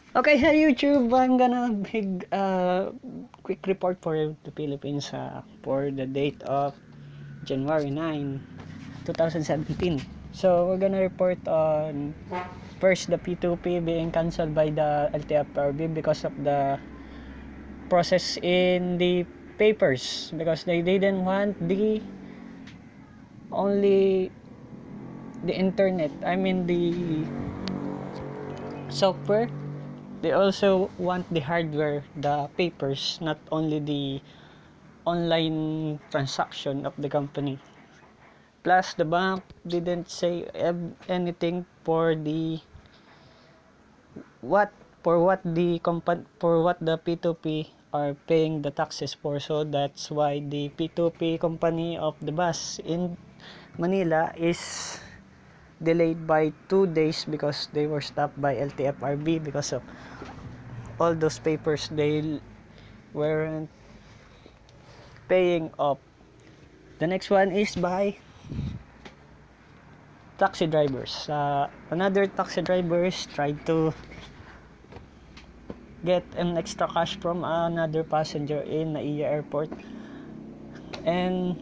Okay, hi YouTube. I'm gonna big quick report for the Philippines for the date of January 9, 2017. So we're gonna report on first the P2P being cancelled by the LTFRB because of the process in the papers, because they didn't want the only the internet, I mean the software. They also want the hardware, the papers, not only the online transaction of the company. Plus, the bank didn't say anything for the what what the company, for what the P2P are paying the taxes for. So that's why the P2P company of the bus in Manila is delayed by 2 days because they were stopped by LTFRB because of all those papers they weren't paying off. The next one is by taxi drivers. Another taxi drivers tried to get an extra cash from another passenger in Naiya Airport, and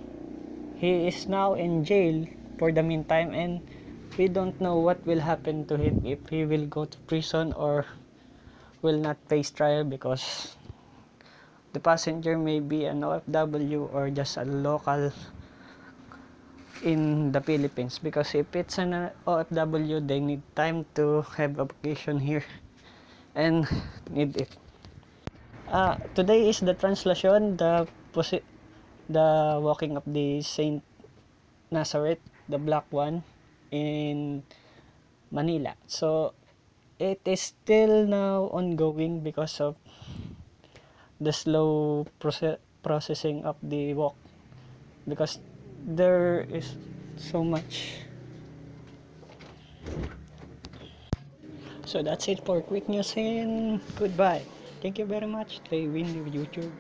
he is now in jail for the meantime, and we don't know what will happen to him, if he will go to prison or will not face trial, because the passenger may be an OFW or just a local in the Philippines, because if it's an OFW they need time to have a vacation here and need it. Today is the translation, the walking of the Saint Nazareth, the black one in Manila. So it is still now ongoing because of the slow processing of the walk, because there is so much. So that's it for quick news, and goodbye. Thank you very much. Stay windy with YouTube.